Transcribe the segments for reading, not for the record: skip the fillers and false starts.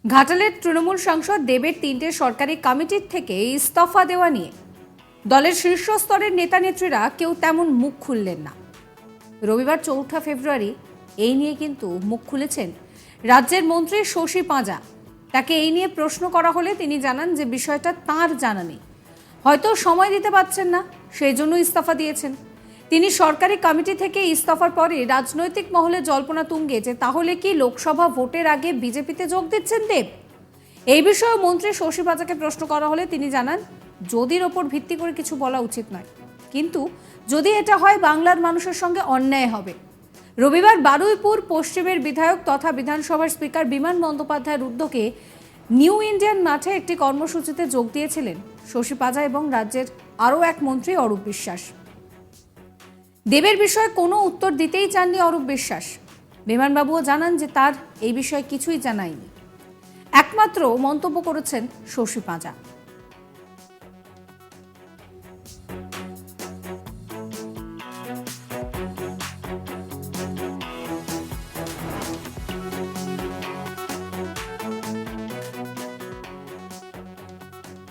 ঘাটালের তৃণমূল সাংসদ দেবের 3টে সরকারি কমিটির থেকে ইস্তফা দেওয়া নিয়ে দলের শীর্ষস্তরের নেতানেত্রীরা কেউ তেমন মুখ খুললেন না। রবিবার 4 ফেব্রুয়ারি এই নিয়ে কিন্তু মুখ খুলেছেন রাজ্যের মন্ত্রী শশী পাঁজা। তাকে এই নিয়ে প্রশ্ন করা হলে তিনি জানান যে বিষয়টা তাঁর জানা নেই, হয়তো সময় দিতে পারছেন না, সেই জন্য ইস্তফা দিয়েছেন। তিনি সরকারি কমিটি থেকে ইস্তফার পরে রাজনৈতিক মহলে জল্পনা তুঙ্গে যে তাহলে কি লোকসভা ভোটের আগে বিজেপিতে যোগ দিচ্ছেন দেব। এই বিষয়ে মন্ত্রী শশী পাঁজাকে প্রশ্ন করা হলে তিনি জানান, যদির ওপর ভিত্তি করে কিছু বলা উচিত নয়, কিন্তু যদি এটা হয় বাংলার মানুষের সঙ্গে অন্যায় হবে। রবিবার বারুইপুর পশ্চিমের বিধায়ক তথা বিধানসভার স্পিকার বিমান বন্দ্যোপাধ্যায়ের উদ্যোগে নিউ ইন্ডিয়ান মাঠে একটি কর্মসূচিতে যোগ দিয়েছিলেন শশী পাঁজা এবং রাজ্যের আরও এক মন্ত্রী অরূপ বিশ্বাস। দেবের বিষয়ে কোনো উত্তর দিতেই চাননি অরূপ বিশ্বাস। বিমানবাবুও জানান যে তার এই বিষয়ে কিছুই জানায়নি, একমাত্র মন্তব্য করেছেন শশী পাঁজা।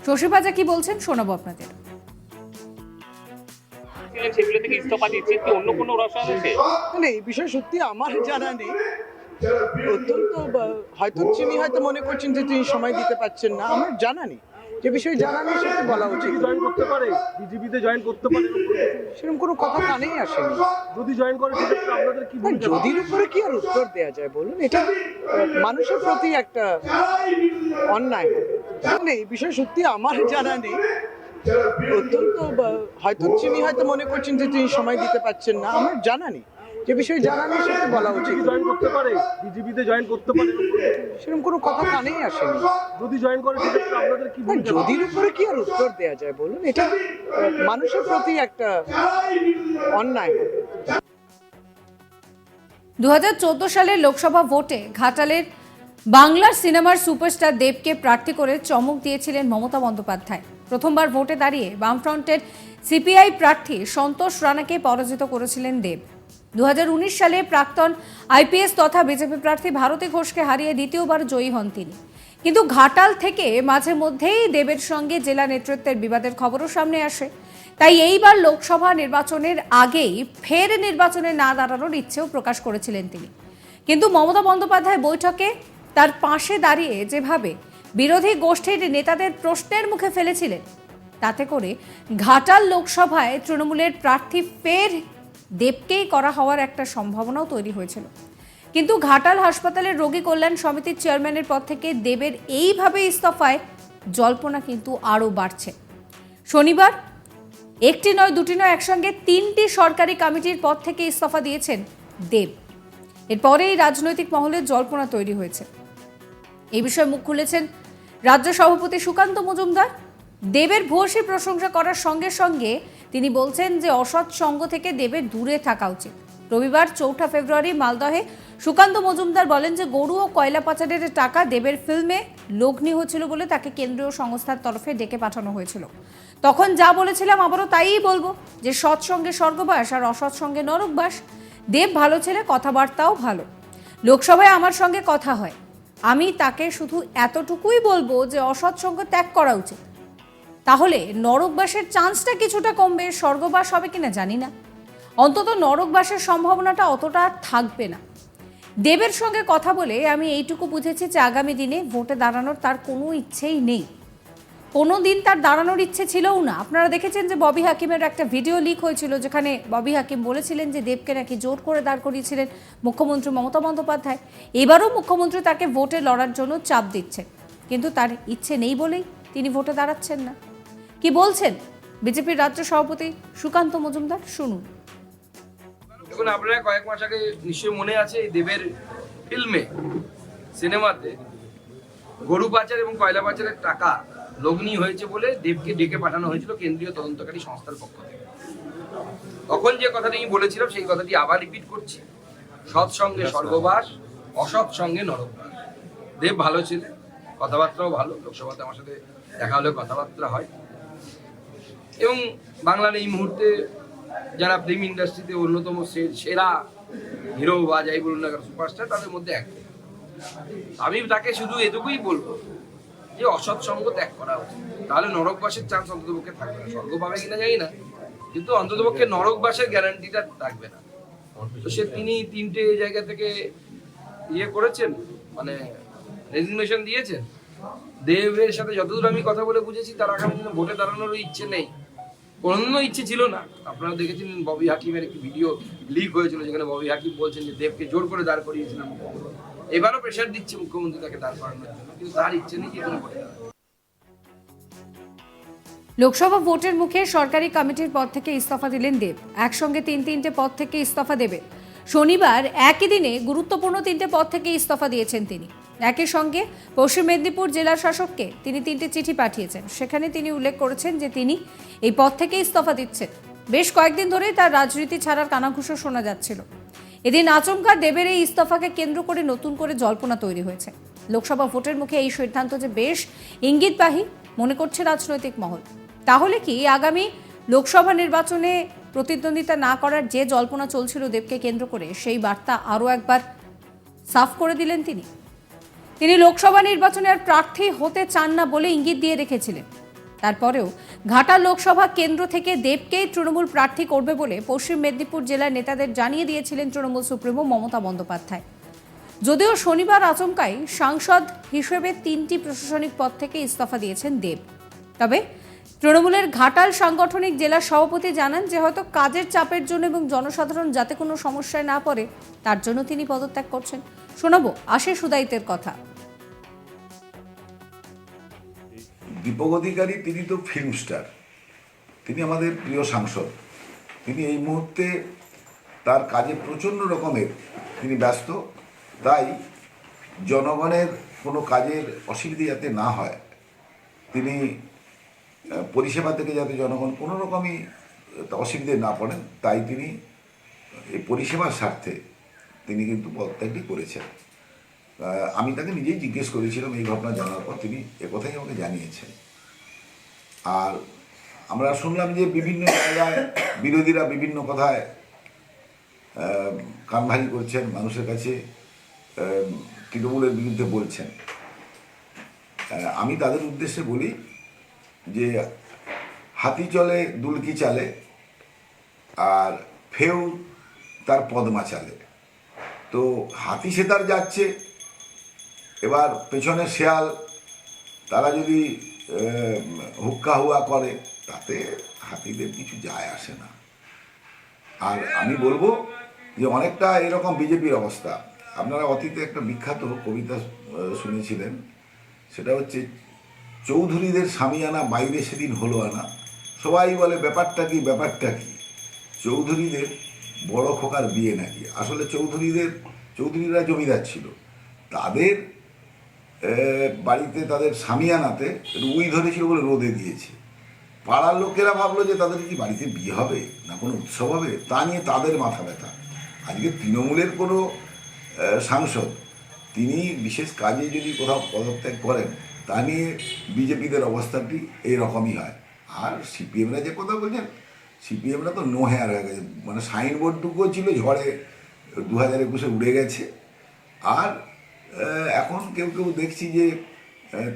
শশী পাঁজা কি বলছেন শোনাবো আপনাদের। সেগুলো থেকে ইস্তফা দিচ্ছে কি অন্য কোনো রসায়ন আছে? না, এই বিষয়ে সত্যি আমার জানা নেই। অত্যন্ত হয়তো তিনি হয়তো মনে করছেন যে তিনি সময় দিতে পারছেন না, আমার জানা নেই। যে বিষয়ে জানা নেই সেটা বলা উচিত। জয়েন করতে পারে, বিজেপিতে জয়েন করতে পারে, সেরকম কোনো কথা কানেই আসেনি। যদি জয়েন করে সেক্ষেত্রে আপনাদের কি ভূমিকা? যদির উপরে কি আর উত্তর দেওয়া যায় বলুন? এটা মানুষের প্রতি একটা অন্যায়। না, এই বিষয়ে সত্যি আমার জানা নেই। অত্যন্ত হয়তো তিনি হয়তো মনে করছেন যে তিনি সময় দিতে পারছেন না, আমার জানা নেই। যে বিষয়ে জানা নেই সেটা বলা উচিত। জয়েন করতে পারে, বিজেপিতে জয়েন করতে পারে, সেরকম কোনো কথা কানেই আসেনি। যদি জয়েন করে সেক্ষেত্রে আপনাদের কি ভূমিকা? যদির উপরে কি আর উত্তর দেওয়া যায় বলুন? এটা মানুষের প্রতি একটা অন্যায়। 2014 সালের লোকসভা ভোটে ঘাটালের বাংলার সিনেমার সুপারস্টার দেবকে প্রার্থী করে চমক দিয়েছিলেন মমতা বন্দ্যোপাধ্যায়। প্রথমবার ভোটে দাঁড়িয়ে বামফ্রন্টের সিপিআই প্রার্থী সন্তোষ রানাকে পরাজিত করেছিলেন দেব। 2019 সালে প্রাক্তন আইপিএস তথা বিজেপি প্রার্থী ভারতী ঘোষকে হারিয়ে দ্বিতীয়বার জয়ী হন তিনি। কিন্তু ঘাটাল থেকে মাঝে মধ্যেই দেবের সঙ্গে জেলা নেতৃত্বের বিবাদের খবরও সামনে আসে। তাই এইবার লোকসভা নির্বাচনের আগেই ফের নির্বাচনে না দাঁড়ানোর ইচ্ছেও প্রকাশ করেছিলেন তিনি। কিন্তু মমতা বন্দ্যোপাধ্যায় বৈঠকে তার পাশে দাঁড়িয়ে যেভাবে বিরোধী গোষ্ঠীর নেতাদের প্রশ্নের মুখে ফেলেছিলেন, তাতে করে ঘাটাল লোকসভায় তৃণমূলের প্রার্থী ফের দেবকেই করা হওয়ার একটা সম্ভাবনাও তৈরি হয়েছিল। কিন্তু ঘাটাল হাসপাতালের রোগী কল্যাণ সমিতির চেয়ারম্যানের পদ থেকে দেবের এইভাবে ইস্তফায় জল্পনা কিন্তু আরও বাড়ছে। শনিবার একটি নয় দুটি নয় একসঙ্গে 3টি সরকারি কমিটির পদ থেকে ইস্তফা দিয়েছেন দেব। এরপরেই রাজনৈতিক মহলে জল্পনা তৈরি হয়েছে। এই বিষয়ে মুখ খুলেছেন রাজ্য সভাপতি সুকান্ত মজুমদার। দেবের ভূয়সী প্রশংসা করার সঙ্গে সঙ্গে তিনি বলছেন যে অসৎ সঙ্গ থেকে দেবের দূরে থাকা উচিত। রবিবার 4 ফেব্রুয়ারি মালদহে সুকান্ত মজুমদার বলেন যে গরু ও কয়লা পাচারের টাকা দেবের ফিল্মে লগ্নি হয়েছিল বলে তাকে কেন্দ্রীয় সংস্থার তরফে ডেকে পাঠানো হয়েছিল। তখন যা বলেছিলাম আবারও তাইই বলবো যে সৎসঙ্গে স্বর্গবাস আর অসৎ সঙ্গে নরকবাস। দেব ভালো ছেলে, কথাবার্তাও ভালো, লোকসভায় আমার সঙ্গে কথা হয়। আমি তাকে শুধু এতটুকুই বলবো যে অসৎ সঙ্গ ত্যাগ করা উচিত, তাহলে নরকবাসের চান্সটা কিছুটা কমবে। স্বর্গবাস হবে কিনা জানি না, অন্তত নরকবাসের সম্ভাবনাটা অতটা থাকবে না। দেবের সঙ্গে কথা বলে আমি এইটুকু বুঝেছি যে আগামী দিনে ভোটে দাঁড়ানোর তার কোনো ইচ্ছেই নেই, কোনো দিন তার দাঁড়ানোর ইচ্ছে ছিলও না। আপনারা দেখেছেন যে ববি হাকিমের একটা ভিডিও লিক হয়েছিল, যেখানে ববি হাকিম বলেছিলেন যে দেবকে নাকি জোর করে দাঁড় করিয়েছিলেন মুখ্যমন্ত্রী মমতা বন্দ্যোপাধ্যায়। এবারও মুখ্যমন্ত্রী তাকে ভোটে লড়ার জন্য চাপ দিচ্ছেন, কিন্তু তার ইচ্ছে নেই বলেই তিনি ভোটে দাঁড়াচ্ছেন না। কি বলছেন বিজেপির রাজ্য সভাপতি সুকান্ত মজুমদার, শুনুন। দেখুন, আপনারা কয়েক মাস আগে নিশ্চয়ই মনে আছে এই দেবের ফিল্মে, সিনেমাতে গরু পাচার এবং কয়লা পাচারের টাকা লগ্নি হয়েছে বলে দেবকে ডেকে পাঠানো হয়েছিল কেন্দ্রীয় তদন্তকারী সংস্থার পক্ষ থেকে। তখন যে কথাটি আমি বলেছিলাম সেই কথাটি আবার রিপিট করছি, সৎসঙ্গে স্বর্গবাস, অসৎ সঙ্গে নরকবাস। দেব ভালো ছিলেন, কথাবার্তাও ভালো, লোকসভাতে আমার সাথে দেখা হলে কথাবার্তা হয়। এবং বাংলার এই মুহূর্তে যারা ফিল্ম ইন্ডাস্ট্রিতে অন্যতম সেরা হিরো বা যাই বলুন না কেন সুপারস্টার, তাদের মধ্যে এক। আমি তাকে শুধু এটুকুই বলবো যে অসৎ সঙ্গ ত্যাগ করা উচিত, তাহলে নরকবাসের চান্স অন্ততপক্ষে থাকবে না। স্বর্গ পাবে কিনা জানি না, কিন্তু অন্ততপক্ষে নরকবাসের গ্যারান্টিটা থাকবে না। তো তিনি 3টে জায়গা থেকে করেছেন, মানে রেজিগনেশন দিয়েছেন। দেবের সাথে যতদূর আমি কথা বলে বুঝেছি, তার আগামী দিনে ভোটে দাঁড়ানোরও ইচ্ছে নেই, কোনো ইচ্ছে ছিল না। আপনারা দেখেছেন ববি হাকিমের একটি ভিডিও লিক হয়েছিল, যেখানে ববি হাকিম বলছেন যে দেবকে জোর করে দাঁড় করিয়েছিলেন মুখ্যমন্ত্রী। এবারও প্রেশার দিচ্ছে মুখ্যমন্ত্রী তাকে দাঁড় করানোর জন্য, কিন্তু তার ইচ্ছে নেই যে তিনি ভোটে দাঁড়ান। লোকসভা ভোটের মুখে সরকারি কমিটির পদ থেকে ইস্তফা দিলেন দেব। একসঙ্গে তিনটে পদ থেকে ইস্তফা দেবেন। শনিবার একই দিনে গুরুত্বপূর্ণ 3টে পদ থেকে ইস্তফা দিয়েছেন তিনি। একই সঙ্গে পশ্চিম মেদিনীপুর জেলার শাসককে তিনি 3টে চিঠি পাঠিয়েছেন। সেখানে তিনি উল্লেখ করেছেন যে তিনি এই পদ থেকে ইস্তফা দিচ্ছেন। বেশ কয়েকদিন ধরেই তার রাজনীতি ছাড়ার কানাঘুষো শোনা যাচ্ছিল। এদিন আচমকা দেবের এই ইস্তফাকে কেন্দ্র করে নতুন করে জল্পনা তৈরি হয়েছে। লোকসভা ভোটের মুখে এই সিদ্ধান্ত যে বেশ ইঙ্গিতবাহী মনে করছে রাজনৈতিক মহল। তাহলে কি আগামী লোকসভা নির্বাচনে প্রতিদ্বন্দ্বিতা না করার যে জল্পনা চলছিল দেবকে কেন্দ্র করে, সেই বার্তা আরও একবার সাফ করে দিলেন তিনি। তিনি লোকসভা নির্বাচনে আর প্রার্থী হতে চান না বলে ইঙ্গিত দিয়ে রেখেছিলেন। তারপরেও ঘাটাল লোকসভা কেন্দ্র থেকে দেবকেই তৃণমূল প্রার্থী করবে বলে পশ্চিম মেদিনীপুর জেলার নেতাদের জানিয়ে দিয়েছিলেন তৃণমূল সুপ্রিমো মমতা বন্দ্যোপাধ্যায়। যদিও শনিবার আচমকাই সাংসদ হিসেবে 3টি প্রশাসনিক পদ থেকে ইস্তফা দিয়েছেন দেব। তবে তৃণমূলের ঘাটাল সাংগঠনিক জেলা সভাপতি জানান যে হয়তো কাজের চাপের জন্য এবং জনসাধারণ যাতে কোনো সমস্যায় না পড়ে তার জন্য তিনি পদত্যাগ করছেন। শোনাবো আশিস উদাইতের কথা। দীপক অধিকারী তিনি তো ফিল্ম স্টার, তিনি আমাদের প্রিয় সাংসদ। তিনি এই মুহূর্তে তার কাজে প্রচণ্ড রকমের তিনি ব্যস্ত, তাই জনগণের কোনো কাজের অসুবিধা যাতে না হয়, তিনি পরিষেবা থেকে যাতে জনগণ কোনো রকমই অসুবিধে না পড়েন, তাই তিনি এই পরিষেবার স্বার্থে তিনি কিন্তু পদত্যাগটি করেছেন। আমি তাকে নিজেই জিজ্ঞেস করেছিলাম এই ঘটনা জানার পর, তিনি একথাই আমাকে জানিয়েছেন। আর আমরা শুনলাম যে বিভিন্ন জায়গায় বিরোধীরা বিভিন্ন কথায় কানভারি করছেন, মানুষের কাছে তৃণমূলের বিরুদ্ধে বলছেন। আমি তাদের উদ্দেশ্যে বলি যে হাতি চলে দুলকি চালে, আর ফেউ তার পদ্মা চালে। তো হাতি সে তার যাচ্ছে, এবার পেছনে শেয়াল তারা যদি হুক্কা হুয়া করে তাতে হাতিদের কিছু যায় আসে না। আর আমি বলবো যে অনেকটা এরকম বিজেপির অবস্থা। আপনারা অতীতে একটা বিখ্যাত কবিতা শুনেছিলেন, সেটা হচ্ছে চৌধুরীদের স্বামীয়ানা বাইরে সেদিন হলো আনা, সবাই বলে ব্যাপারটা কি ব্যাপারটা কি, চৌধুরীদের বড় খোকার বিয়ে নাকি। আসলে চৌধুরীরা জমিদার ছিল, তাদের বাড়িতে তাদের স্বামীয়ানাতে রুই ধরেছিল বলে রোদে দিয়েছে। পাড়ার লোকেরা ভাবলো যে তাদের কি বাড়িতে বিয়ে হবে না কোনো উৎসব হবে, তা নিয়ে তাদের মাথা ব্যথা। আজকে তৃণমূলের কোনো সাংসদ তিনি বিশেষ কাজে যদি কোথাও পদত্যাগ করেন, তা নিয়ে বিজেপিদের অবস্থাটি এইরকমই হয়। আর সিপিএমরা যে কথা বলছেন, সিপিএমরা তো নো হেয়ার হয়ে গেছে, মানে সাইনবোর্ডটুকুও ছিল ঝড়ে 2021-এ উড়ে গেছে। আর এখন কেউ দেখছি যে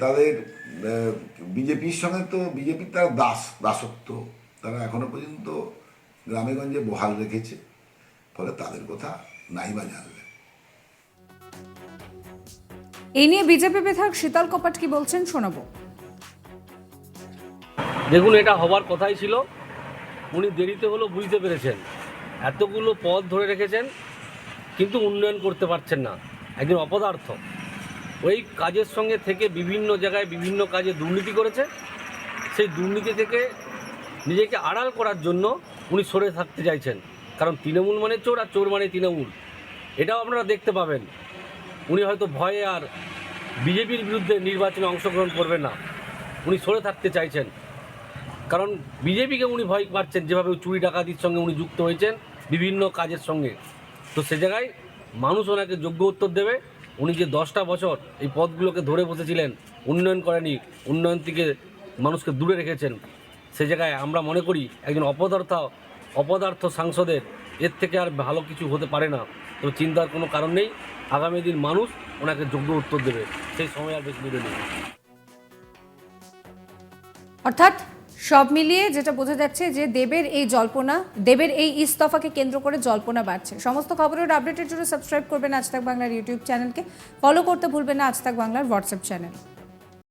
তাদের বিজেপির সঙ্গে, তো বিজেপির তারা দাসত্ব তারা এখনো পর্যন্ত গ্রামেগঞ্জে বহাল রেখেছে, ফলে তাদের কথা নাই বা জানবে। এই নিয়ে বিজেপি বিধায়ক শীতল কপাট কি বলছেন শোনাবো। দেখুন, এটা হবার কথাই ছিল, উনি দেরিতে হলেও বুঝতে পেরেছেন। এতগুলো পদ ধরে রেখেছেন কিন্তু উন্নয়ন করতে পারছেন না, একজন অপদার্থ। ওই কাজের সঙ্গে থেকে বিভিন্ন জায়গায় বিভিন্ন কাজে দুর্নীতি করেছে, সেই দুর্নীতি থেকে নিজেকে আড়াল করার জন্য উনি সরে থাকতে চাইছেন। কারণ তৃণমূল মানে চোর, আর চোর মানে তৃণমূল, এটাও আপনারা দেখতে পাবেন। উনি হয়তো ভয়ে আর বিজেপির বিরুদ্ধে নির্বাচনে অংশগ্রহণ করবেন না, উনি সরে থাকতে চাইছেন। কারণ বিজেপিকে উনি ভয় পাচ্ছেন, যেভাবে চুরি ডাকাতির সঙ্গে উনি যুক্ত হয়েছেন বিভিন্ন কাজের সঙ্গে। তো সে জায়গায় মানুষ ওনাকে যোগ্য উত্তর দেবে। উনি যে 10টা বছর এই পদগুলোকে ধরে বসেছিলেন, উন্নয়ন করেনি, উন্নয়ন থেকে মানুষকে দূরে রেখেছেন, সে জায়গায় আমরা মনে করি একজন অপদার্থ সাংসদের এর থেকে আর ভালো কিছু হতে পারে না। তো চিন্তার কোনো কারণ নেই। আগামী দিন মানুষ ওনাকে যোগ্য উত্তর দেবে, সেই সময় আর বেশি দূরে নেই। অর্থাৎ সব মিলিয়ে যেটা বোঝা যাচ্ছে যে দেবের এই জল্পনা, দেবের এই ইস্তফাকে কেন্দ্র করে জল্পনা বাড়ছে। সমস্ত খবরের আপডেটের জন্য সাবস্ক্রাইব করবেন আজ তাক বাংলার ইউটিউব চ্যানেলকে, ফলো করতে ভুলবেন না আজ তাক বাংলার হোয়াটসঅ্যাপ চ্যানেল।